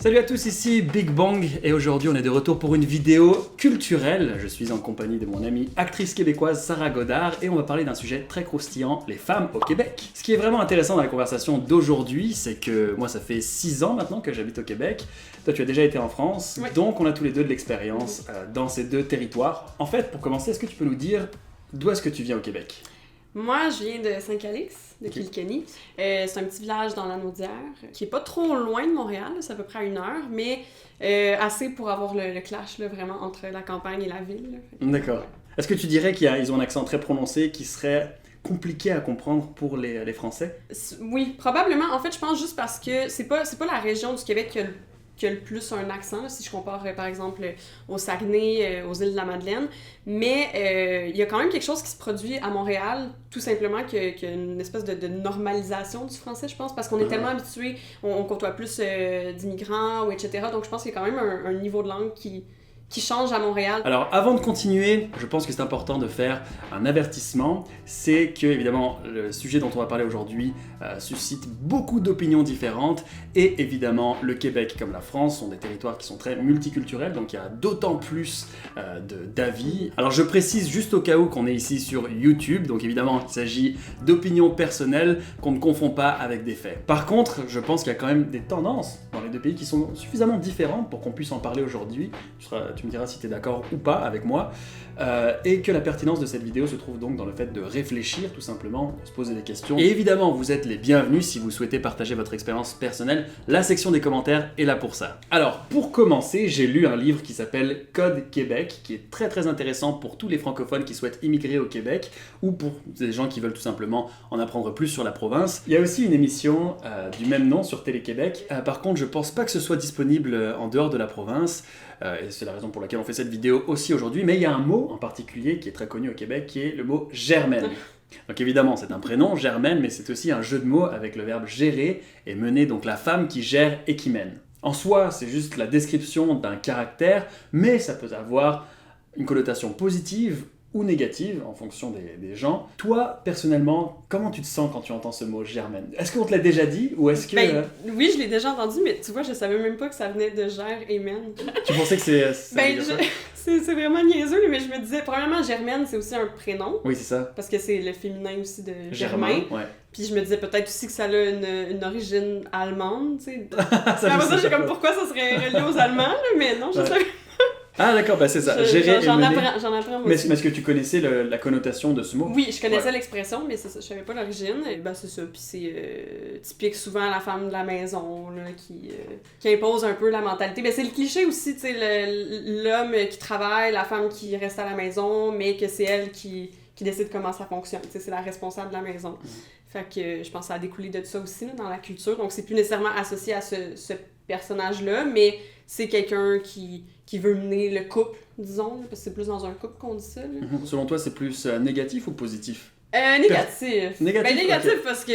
Salut à tous, ici Big Bang et aujourd'hui on est de retour pour une vidéo culturelle. Je suis en compagnie de mon amie actrice québécoise Sarah Godard et on va parler d'un sujet très croustillant, les femmes au Québec. Ce qui est vraiment intéressant dans la conversation d'aujourd'hui, c'est que moi ça fait 6 ans maintenant que j'habite au Québec. Toi tu as déjà été en France, Oui. donc on a tous les deux de l'expérience dans ces deux territoires. En fait, pour commencer, est-ce que tu peux nous dire d'où est-ce que tu viens au Québec? Moi, je viens de Saint-Calix, de Ok. Kilkenny. C'est un petit village dans la Naudière, qui est pas trop loin de Montréal, c'est à peu près à 1 heure, mais assez pour avoir le clash là, vraiment entre la campagne et la ville. Là. Fait que, D'accord. ouais. Est-ce que tu dirais qu'ils ont un accent très prononcé qui serait compliqué à comprendre pour les Français? Oui, probablement. En fait, je pense juste parce que c'est pas la région du Québec qui a le plus un accent, là, si je compare par exemple au Saguenay, aux îles de la Madeleine. Mais il y a quand même quelque chose qui se produit à Montréal, tout simplement qu'il y a une espèce de normalisation du français, je pense, parce qu'on est tellement habitué, on côtoie plus d'immigrants, ou etc. Donc je pense qu'il y a quand même un niveau de langue qui change à Montréal. Alors, avant de continuer, je pense que c'est important de faire un avertissement. C'est que, évidemment, le sujet dont on va parler aujourd'hui suscite beaucoup d'opinions différentes. Et évidemment, le Québec comme la France sont des territoires qui sont très multiculturels, donc il y a d'autant plus d'avis. Alors, je précise juste au cas où qu'on est ici sur YouTube, donc évidemment, il s'agit d'opinions personnelles qu'on ne confond pas avec des faits. Par contre, je pense qu'il y a quand même des tendances dans les deux pays qui sont suffisamment différentes pour qu'on puisse en parler aujourd'hui. Tu me diras si tu es d'accord ou pas avec moi, et que la pertinence de cette vidéo se trouve donc dans le fait de réfléchir tout simplement, se poser des questions. Et évidemment, vous êtes les bienvenus si vous souhaitez partager votre expérience personnelle, la section des commentaires est là pour ça. Alors, pour commencer, j'ai lu un livre qui s'appelle Code Québec, qui est très très intéressant pour tous les francophones qui souhaitent immigrer au Québec, ou pour des gens qui veulent tout simplement en apprendre plus sur la province. Il y a aussi une émission du même nom sur Télé-Québec. Par contre, je pense pas que ce soit disponible en dehors de la province, et c'est la raison pour laquelle on fait cette vidéo aussi aujourd'hui, mais il y a un mot en particulier qui est très connu au Québec, qui est le mot germaine. Donc évidemment, c'est un prénom, Germaine, mais c'est aussi un jeu de mots avec le verbe gérer et mener, donc la femme qui gère et qui mène. En soi, c'est juste la description d'un caractère, mais ça peut avoir une connotation positive ou négative en fonction des gens. Toi, personnellement, comment tu te sens quand tu entends ce mot Germaine? Est-ce qu'on te l'a déjà dit ou est-ce que... Oui, je l'ai déjà entendu, mais tu vois, je savais même pas que ça venait de gère et mène. Tu pensais que c'est... C'est vraiment niaiseux, mais je me disais, probablement Germaine, c'est aussi un prénom. Oui, c'est ça. Parce que c'est le féminin aussi de Germain, Germain. ouais. Puis je me disais peut-être aussi que ça a une origine allemande, tu sais. Ça, Après je ça, sais j'ai pas. comme pourquoi ça serait relié aux Allemands, là, mais non, je Ouais. savais. Ah d'accord, bah c'est ça, gérer et J'en mener. apprends moi Mais aussi. est-ce que tu connaissais la connotation de ce mot? Oui, je connaissais Ouais. l'expression, mais c'est ça, je savais pas l'origine. Et ben c'est ça, puis c'est typique souvent la femme de la maison là, qui impose un peu la mentalité. Mais c'est le cliché aussi, tu sais, l'homme qui travaille, la femme qui reste à la maison, mais que c'est elle qui décide comment ça fonctionne. Tu sais, c'est la responsable de la maison. Fait que je pense que ça a découlé de ça aussi là, dans la culture. Donc c'est plus nécessairement associé à ce personnage-là, mais c'est quelqu'un qui veut mener le couple, disons, là, parce que c'est plus dans un couple qu'on dit ça. Là. Selon toi, c'est plus négatif ou positif? Négatif. Négatif, Négatif ok. parce que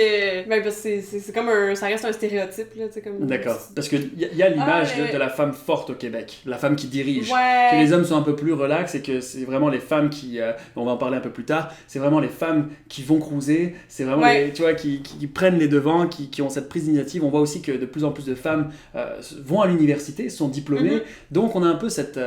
c'est comme ça reste un stéréotype, là, tu sais, comme... D'accord, parce qu'il y a l'image Ah, ouais. de la femme forte au Québec, la femme qui dirige. Que Ouais. les hommes sont un peu plus relax et que c'est vraiment les femmes qui, on va en parler un peu plus tard, c'est vraiment les femmes qui vont cruiser, c'est vraiment Ouais. les, tu vois, qui prennent les devants, qui ont cette prise d'initiative. On voit aussi que de plus en plus de femmes vont à l'université, sont diplômées, donc on a un peu cette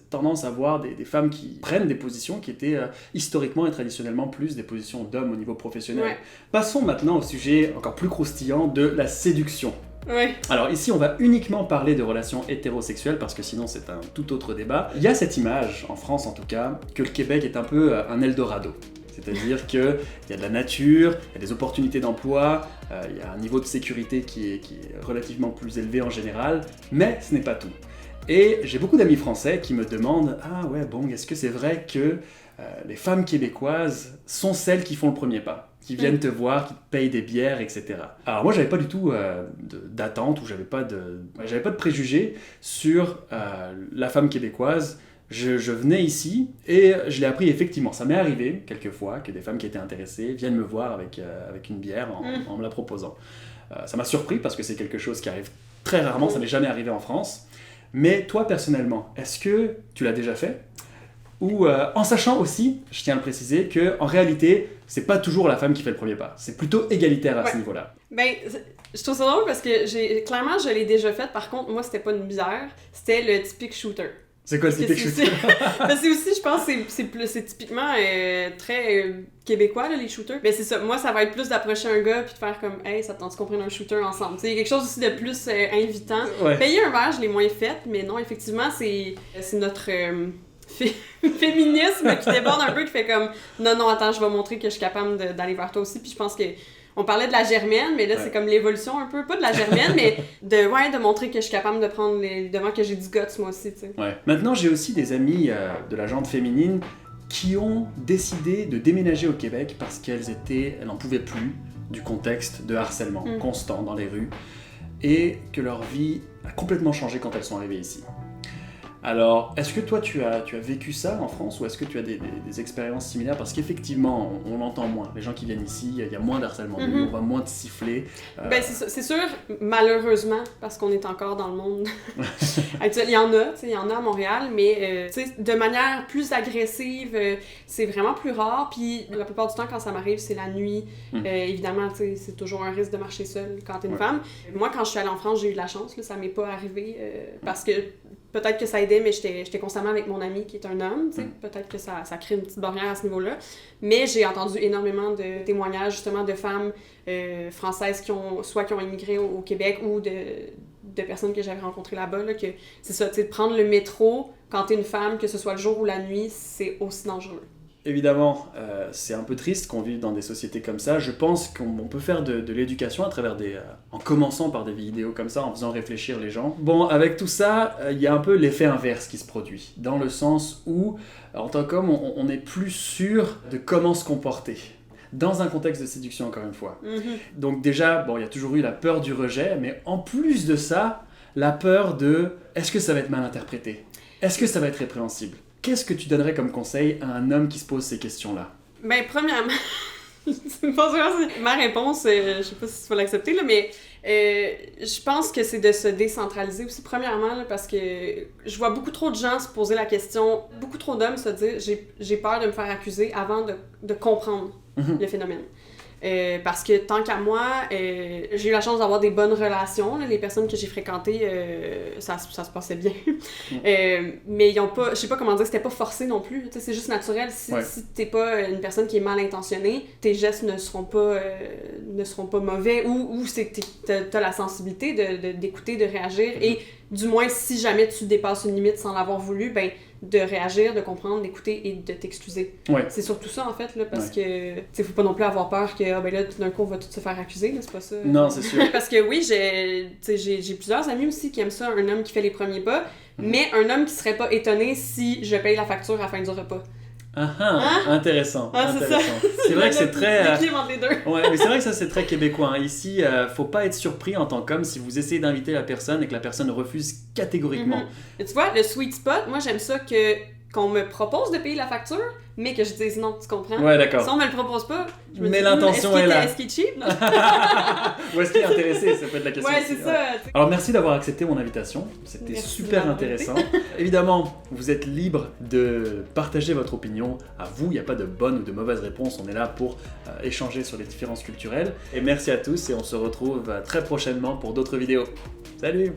tendance à voir des femmes qui prennent des positions qui étaient historiquement et traditionnellement plus des positions d'hommes au niveau professionnel. Ouais. Passons maintenant au sujet encore plus croustillant de la séduction. Ouais. Alors ici, on va uniquement parler de relations hétérosexuelles parce que sinon c'est un tout autre débat. Il y a cette image, en France en tout cas, que le Québec est un peu un Eldorado. C'est-à-dire qu'il y a de la nature, il y a des opportunités d'emploi, il y a un niveau de sécurité qui est relativement plus élevé en général, mais ce n'est pas tout. Et j'ai beaucoup d'amis français qui me demandent « Ah ouais, bon, est-ce que c'est vrai que les femmes québécoises sont celles qui font le premier pas ? Qui viennent te voir, qui te payent des bières, etc. » Alors moi, j'avais pas du tout d'attente ou j'avais pas de préjugés sur la femme québécoise. Je venais ici et je l'ai appris effectivement. Ça m'est arrivé quelquefois que des femmes qui étaient intéressées viennent me voir avec une bière en me la proposant. Ça m'a surpris parce que c'est quelque chose qui arrive très rarement, ça m'est jamais arrivé en France. Mais toi personnellement, est-ce que tu l'as déjà fait? Ou en sachant aussi, je tiens à le préciser, que en réalité, c'est pas toujours la femme qui fait le premier pas. C'est plutôt égalitaire à ce niveau-là. Ben, je trouve ça drôle parce que clairement, je l'ai déjà fait. Par contre, moi, c'était pas une bière. C'était le typique shooter. C'est quoi le typique shooter? C'est aussi, je pense, c'est typiquement très québécois, là, les shooters. Mais c'est ça, moi, ça va être plus d'approcher un gars puis de faire comme, hey, ça te tente qu'on prenne un shooter ensemble. Il y a quelque chose aussi de plus invitant. Ouais. Payer un verre, je l'ai moins fait, mais non, effectivement, c'est notre féminisme qui déborde un peu, qui fait comme, non, attends, je vais montrer que je suis capable d'aller vers toi aussi. Puis je pense que on parlait de la germaine, mais là, c'est comme l'évolution un peu. Pas de la germaine, mais de montrer que je suis capable de prendre les devants, que j'ai du guts, moi aussi, tu sais. Ouais. Maintenant, j'ai aussi des amis de la gente féminine qui ont décidé de déménager au Québec parce qu'elles n'en pouvaient plus du contexte de harcèlement constant dans les rues et que leur vie a complètement changé quand elles sont arrivées ici. Alors, est-ce que toi, tu as vécu ça en France ou est-ce que tu as des expériences similaires? Parce qu'effectivement, on l'entend moins. Les gens qui viennent ici, il y a moins d'harcèlement, on va moins te siffler. Ben, c'est sûr, malheureusement, parce qu'on est encore dans le monde actuel. Il y en a à Montréal, mais de manière plus agressive, c'est vraiment plus rare. Puis la plupart du temps, quand ça m'arrive, c'est la nuit. Évidemment, c'est toujours un risque de marcher seule quand t'es une femme. Moi, quand je suis allée en France, j'ai eu de la chance. Là, ça m'est pas arrivé parce que peut-être que ça aidait, mais j'étais constamment avec mon ami qui est un homme, tu sais. Peut-être que ça crée une petite barrière à ce niveau-là. Mais j'ai entendu énormément de témoignages, justement, de femmes françaises qui ont immigré au Québec ou de personnes que j'avais rencontrées là-bas, là, que c'est ça, tu sais, de prendre le métro quand t'es une femme, que ce soit le jour ou la nuit, c'est aussi dangereux. Évidemment, c'est un peu triste qu'on vive dans des sociétés comme ça. Je pense qu'on peut faire de l'éducation à travers en commençant par des vidéos comme ça, en faisant réfléchir les gens. Bon, avec tout ça, il y a un peu l'effet inverse qui se produit, dans le sens où, en tant qu'homme, on n'est plus sûr de comment se comporter. Dans un contexte de séduction, encore une fois. Donc déjà, bon, il y a toujours eu la peur du rejet, mais en plus de ça, la peur de « est-ce que ça va être mal interprété? Est-ce que ça va être répréhensible ?» Qu'est-ce que tu donnerais comme conseil à un homme qui se pose ces questions-là? Ben, premièrement, ma réponse, je sais pas si tu vas l'accepter, là, mais je pense que c'est de se décentraliser aussi, premièrement, là, parce que je vois beaucoup trop de gens se poser la question, beaucoup trop d'hommes se dire j'ai peur de me faire accuser avant de comprendre le phénomène. Parce que tant qu'à moi, j'ai eu la chance d'avoir des bonnes relations. Là, les personnes que j'ai fréquentées, ça se passait bien. Mais ils ont pas, je sais pas comment dire, c'était pas forcé non plus. C'est juste naturel. Si t'es pas une personne qui est mal intentionnée, tes gestes ne seront pas mauvais ou c'est que t'as la sensibilité d'écouter, de réagir. Et du moins, si jamais tu dépasses une limite sans l'avoir voulu, ben de réagir, de comprendre, d'écouter et de t'excuser. Ouais. C'est surtout ça, en fait, là, parce que, tu sais, faut pas non plus avoir peur que, ben là, tout d'un coup, on va tout se faire accuser, là, c'est pas ça. Non, c'est sûr. Parce que oui, j'ai plusieurs amis aussi qui aiment ça, un homme qui fait les premiers pas, mais un homme qui serait pas étonné si je paye la facture à la fin du repas. Intéressant. C'est ça. C'est vrai que c'est très... entre les deux. Ouais, mais c'est vrai que ça, c'est très québécois. Ici, faut pas être surpris en tant qu'homme si vous essayez d'inviter la personne et que la personne refuse catégoriquement. Et tu vois, le sweet spot, moi, j'aime ça qu'on me propose de payer la facture, mais que je dise non, tu comprends? Ouais, d'accord. Si on me le propose pas, je me dis, l'intention est là. Est-ce qu'il est cheap? Ou est-ce qu'il est intéressé? Ça peut être la question. Ouais, c'est ça. Alors, merci d'avoir accepté mon invitation. C'était super intéressant. Évidemment, vous êtes libre de partager votre opinion à vous. Il n'y a pas de bonne ou de mauvaise réponse. On est là pour échanger sur les différences culturelles. Et merci à tous et on se retrouve très prochainement pour d'autres vidéos. Salut!